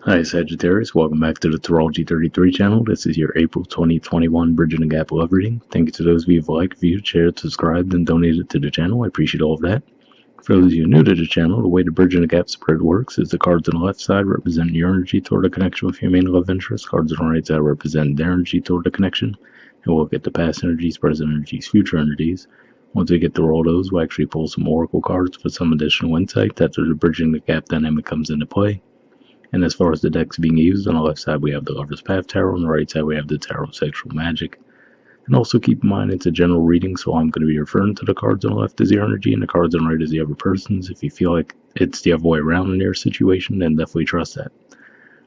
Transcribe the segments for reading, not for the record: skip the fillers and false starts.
Hi Sagittarius, welcome back to the Astrology 33 channel. This is your April 2021 Bridging the Gap love reading. Thank you to those of you who've liked, viewed, shared, subscribed, and donated to the channel. I appreciate all of that. For those of you new to the channel, the way the Bridging the Gap spread works is the cards on the left side represent your energy toward a connection with your main love interest. Cards on the right side represent their energy toward the connection. And we'll get the past energies, present energies, future energies. Once we get through all those, we'll actually pull some oracle cards for some additional insight. That's where the Bridging the Gap dynamic comes into play. And as far as the decks being used, on the left side we have the Lover's Path Tarot, on the right side we have the Tarot of Sexual Magic. And also keep in mind it's a general reading, so I'm going to be referring to the cards on the left as your energy and the cards on the right as the other person's. If you feel like it's the other way around in your situation, then definitely trust that.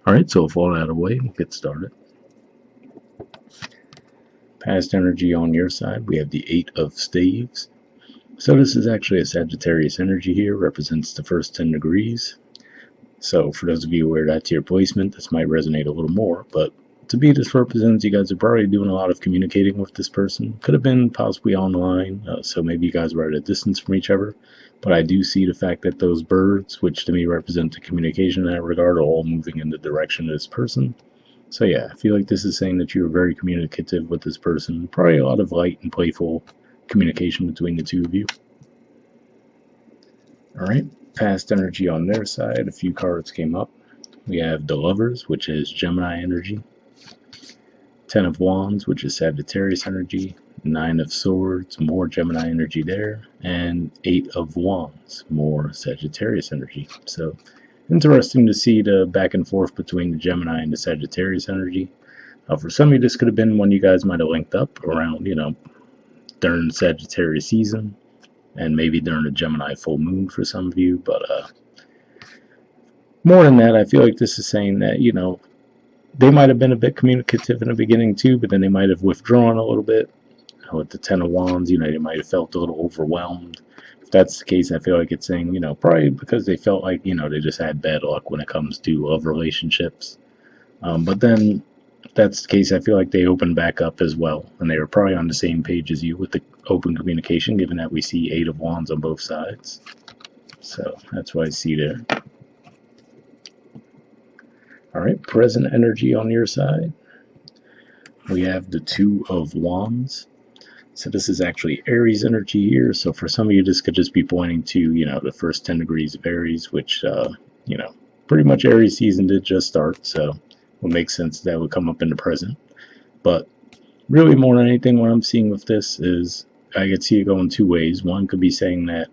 Alright, so with all that out of the way, we'll get started. Past energy on your side, we have the Eight of Staves. So this is actually a Sagittarius energy here, represents the first 10 degrees. So for those of you where that's your placement, this might resonate a little more, but to me this represents you guys are probably doing a lot of communicating with this person. Could have been possibly online, so maybe you guys were at a distance from each other, but I do see the fact that those birds, which to me represent the communication in that regard, are all moving in the direction of this person. So yeah, I feel like this is saying that you were very communicative with this person, probably a lot of light and playful communication between the two of you. Alright, past energy on their side, a few cards came up. We have the Lovers, which is Gemini energy, 10 of Wands, which is Sagittarius energy, 9 of Swords, more Gemini energy there, and 8 of Wands, more Sagittarius energy. So interesting to see the back and forth between the Gemini and the Sagittarius energy. For some of you, this could have been when you guys might have linked up around, during the Sagittarius season, and maybe during the Gemini full moon for some of you, but more than that, I feel like this is saying that, they might have been a bit communicative in the beginning too, but then they might have withdrawn a little bit. With the 10 of Wands, they might have felt a little overwhelmed. If that's the case, I feel like it's saying, probably because they felt like, they just had bad luck when it comes to love relationships. But then, if that's the case, I feel like they opened back up as well, and they were probably on the same page as you with the open communication, given that we see 8 of Wands on both sides. So that's what I see there. Alright, present energy on your side. We have the 2 of Wands. So this is actually Aries energy here. So for some of you, this could just be pointing to, the first 10 degrees of Aries, which, pretty much Aries season did just start. So it would make sense that would come up in the present. But really more than anything, what I'm seeing with this is I could see it going two ways. One could be saying that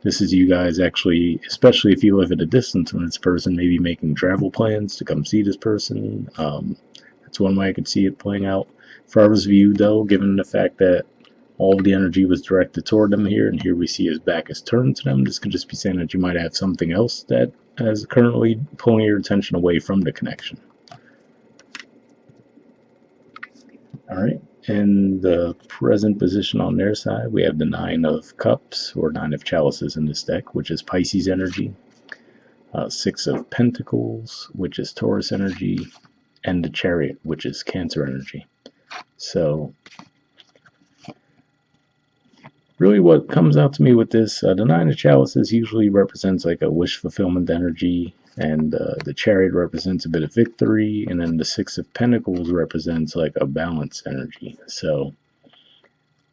this is you guys actually, especially if you live at a distance from this person, maybe making travel plans to come see this person. That's one way I could see it playing out. For others of you, though, given the fact that all of the energy was directed toward them here, and here we see his back is turned to them, this could just be saying that you might have something else that is currently pulling your attention away from the connection. Alright, in the present position on their side, we have the 9 of Cups, or 9 of Chalices in this deck, which is Pisces energy, 6 of Pentacles, which is Taurus energy, and the Chariot, which is Cancer energy. So, really what comes out to me with this, the 9 of Chalices usually represents like a wish fulfillment energy, and the Chariot represents a bit of victory, and then the 6 of Pentacles represents like a balance energy. So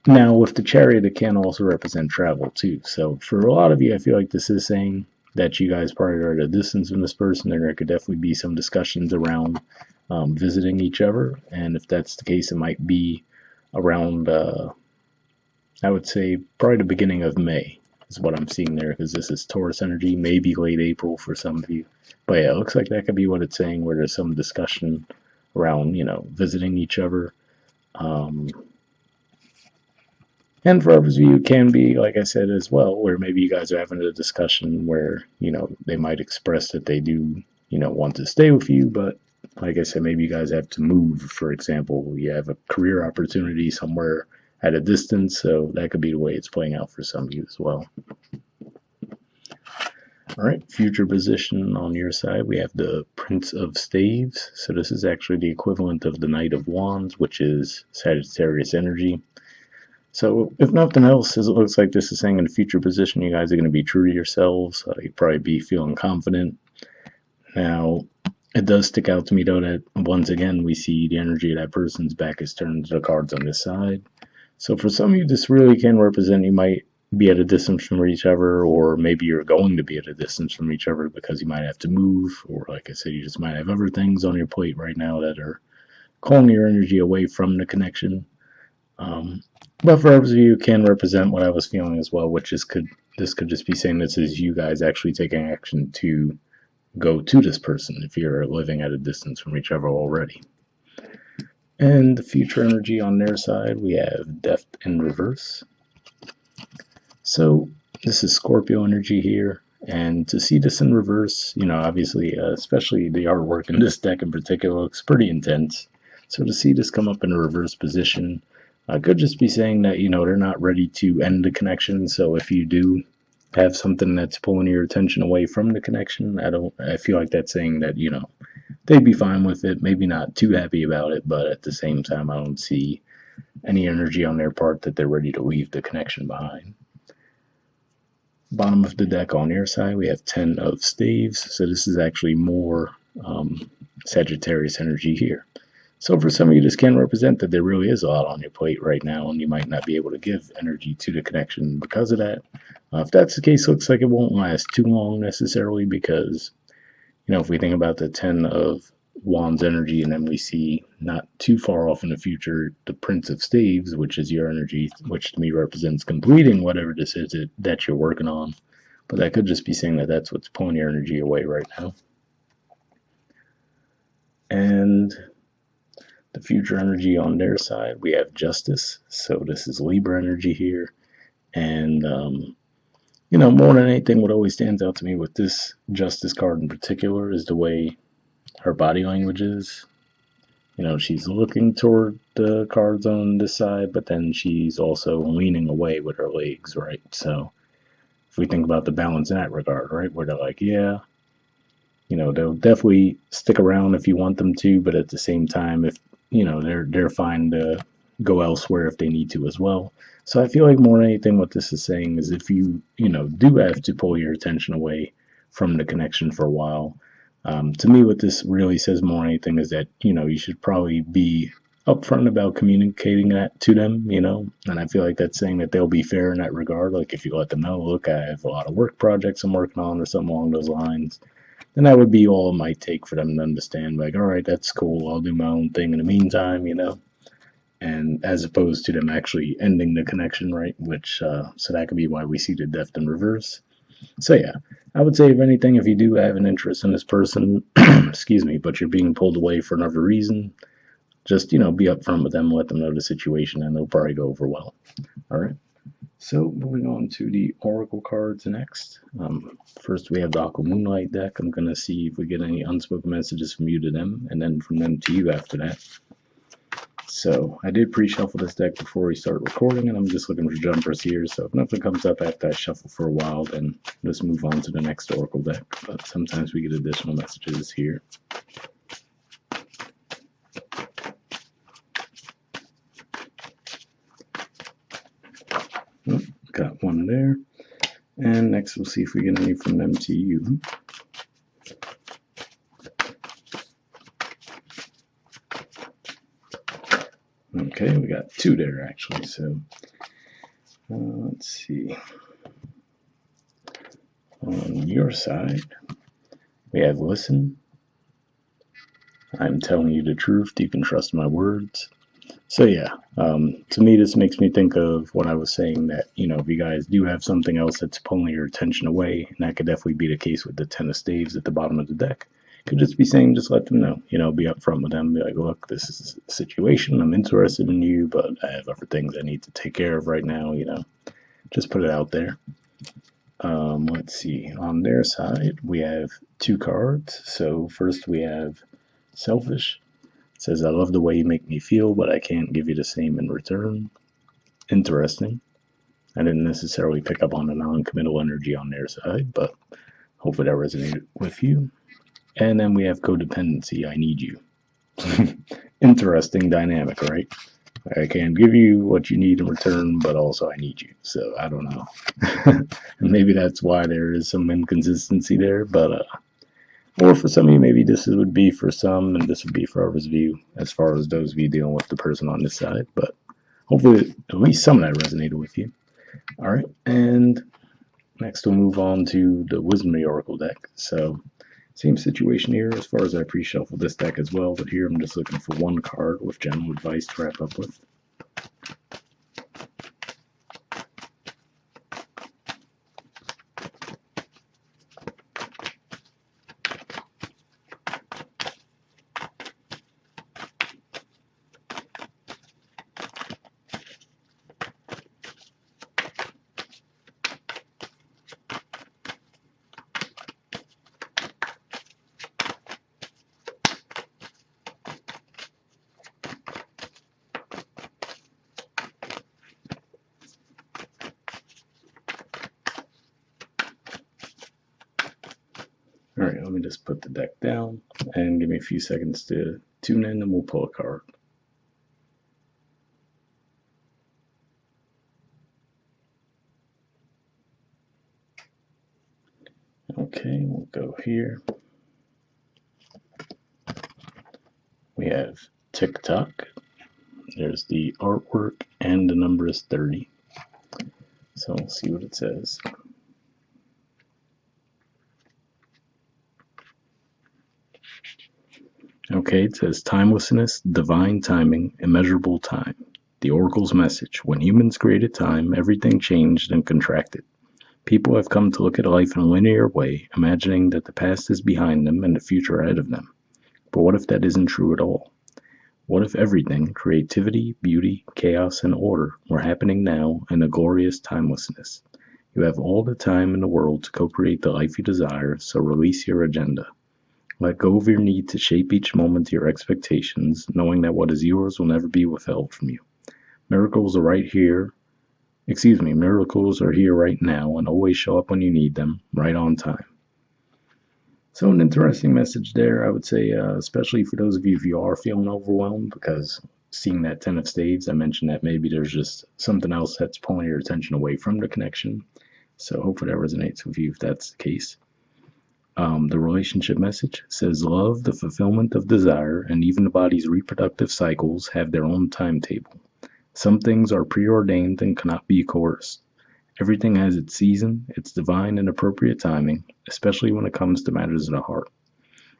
now with the Chariot, it can also represent travel too. So for a lot of you, I feel like this is saying that you guys probably are at a distance from this person, and there could definitely be some discussions around visiting each other. And if that's the case, it might be around I would say probably the beginning of May is what I'm seeing there, because this is Taurus energy, maybe late April for some of you. But yeah, it looks like that could be what it's saying, where there's some discussion around, visiting each other. And for others of you, it can be, like I said as well, where maybe you guys are having a discussion where, they might express that they do, want to stay with you, but like I said, maybe you guys have to move, for example. You have a career opportunity somewhere at a distance, so that could be the way it's playing out for some of you as well. Alright, future position on your side, we have the Prince of Staves. So this is actually the equivalent of the Knight of Wands, which is Sagittarius energy. So if nothing else, as it looks like this is saying in the future position, you guys are going to be true to yourselves. You'd probably be feeling confident. Now, It does stick out to me though that once again we see the energy of that person's back is turned to the cards on this side. So for some of you, this really can represent you might be at a distance from each other, or maybe you're going to be at a distance from each other because you might have to move, or like I said, you just might have other things on your plate right now that are calling your energy away from the connection. Um, but for others of you, it can represent what I was feeling as well, which is this could just be saying this is you guys actually taking action to go to this person if you're living at a distance from each other already. And the future energy on their side, we have Death in reverse. So this is Scorpio energy here. And to see this in reverse, obviously, especially the artwork in this deck in particular looks pretty intense. So to see this come up in a reverse position, could just be saying that, they're not ready to end the connection. So if you do have something that's pulling your attention away from the connection, I feel like that's saying that, they'd be fine with it, maybe not too happy about it, but at the same time, I don't see any energy on their part that they're ready to leave the connection behind. Bottom of the deck on your side, we have 10 of staves, so this is actually more Sagittarius energy here. So for some of you, this can represent that there really is a lot on your plate right now, and you might not be able to give energy to the connection because of that. If that's the case, looks like it won't last too long necessarily because, if we think about the 10 of Wands energy, and then we see not too far off in the future the Prince of Staves, which is your energy, which to me represents completing whatever this is that you're working on. But that could just be saying that that's what's pulling your energy away right now. And the future energy on their side, we have Justice. So this is Libra energy here. And, more than anything, what always stands out to me with this Justice card in particular is the way her body language is. She's looking toward the cards on this side, but then she's also leaning away with her legs, right? So if we think about the balance in that regard, right, where they're like, yeah, they'll definitely stick around if you want them to, but at the same time, if they're fine to go elsewhere if they need to as well. So I feel like more than anything, what this is saying is if you do have to pull your attention away from the connection for a while. To me, what this really says more than anything is that, you should probably be upfront about communicating that to them, and I feel like that's saying that they'll be fair in that regard. Like if you let them know, look, I have a lot of work projects I'm working on or something along those lines, then that would be all it might take for them to understand, like, all right, that's cool, I'll do my own thing in the meantime, and as opposed to them actually ending the connection, right, which, so that could be why we see the Death in reverse. So yeah, I would say if anything, if you do have an interest in this person, excuse me, but you're being pulled away for another reason, just be upfront with them, let them know the situation, and they'll probably go over well. All right. So moving on to the Oracle cards next. First we have the Aqua Moonlight deck. I'm gonna see if we get any unspoken messages from you to them, and then from them to you after that. So I did pre-shuffle this deck before we start recording, and I'm just looking for jumpers here. So if nothing comes up after I shuffle for a while, then let's move on to the next Oracle deck. But sometimes we get additional messages here. Oh, got one there. And next we'll see if we get any from them to you. Okay, we got two there actually, so let's see. On your side, we have listen. I'm telling you the truth. You can trust my words. So yeah, to me this makes me think of what I was saying that, if you guys do have something else that's pulling your attention away, and that could definitely be the case with the 10 of staves at the bottom of the deck, could just be saying, just let them know, be upfront with them, be like, look, this is a situation, I'm interested in you, but I have other things I need to take care of right now, just put it out there. Let's see, on their side, we have two cards. So first we have Selfish. It says, I love the way you make me feel, but I can't give you the same in return. Interesting. I didn't necessarily pick up on the non-committal energy on their side, but hopefully that resonated with you. And then we have codependency. I need you. Interesting dynamic, right? I can't give you what you need in return, but also I need you. So I don't know. Maybe that's why there is some inconsistency there, but Or for some of you, maybe this would be for some, and this would be for others of you, as far as those of you dealing with the person on this side. But hopefully, at least some of that resonated with you. All right, and next we'll move on to the Wisdom of the Oracle deck. So, same situation here as far as I pre-shuffled this deck as well, but here I'm just looking for one card with general advice to wrap up with. All right, let me just put the deck down and give me a few seconds to tune in and we'll pull a card. Okay, we'll go here. We have TikTok. There's the artwork and the number is 30. So we'll see what it says. Okay, it says timelessness, divine timing, immeasurable time. The Oracle's message. When humans created time, everything changed and contracted. People have come to look at life in a linear way, imagining that the past is behind them and the future ahead of them. But what if that isn't true at all? What if everything, creativity, beauty, chaos, and order, were happening now in a glorious timelessness? You have all the time in the world to co-create the life you desire, so release your agenda. Let go of your need to shape each moment to your expectations, knowing that what is yours will never be withheld from you. Miracles are right here. Miracles are here right now and always show up when you need them, right on time. So an interesting message there, I would say, especially for those of you if you are feeling overwhelmed, because seeing that 10 of Spades, I mentioned that maybe there's just something else that's pulling your attention away from the connection. So hopefully that resonates with you if that's the case. The relationship message says love, the fulfillment of desire, and even the body's reproductive cycles have their own timetable. Some things are preordained and cannot be coerced. Everything has its season, its divine and appropriate timing, especially when it comes to matters of the heart.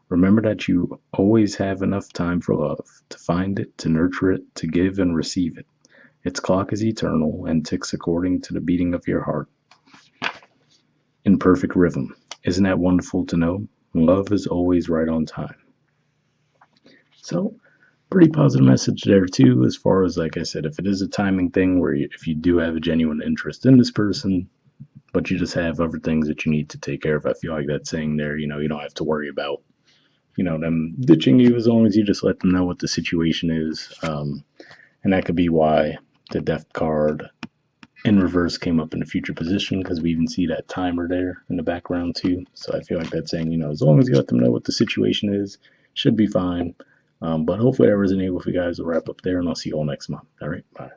Remember that you always have enough time for love, to find it, to nurture it, to give and receive it. Its clock is eternal and ticks according to the beating of your heart. In perfect rhythm. Isn't that wonderful to know? Love is always right on time. So, pretty positive message there too, as far as, like I said, if it is a timing thing where if you do have a genuine interest in this person, but you just have other things that you need to take care of, I feel like that's saying there, you don't have to worry about, them ditching you as long as you just let them know what the situation is. And that could be why the Death card in reverse came up in the future position, because we even see that timer there in the background too. So I feel like that's saying, as long as you let them know what the situation is, should be fine. But hopefully that resonated with you guys. We'll wrap up there, and I'll see you all next month. All right, bye.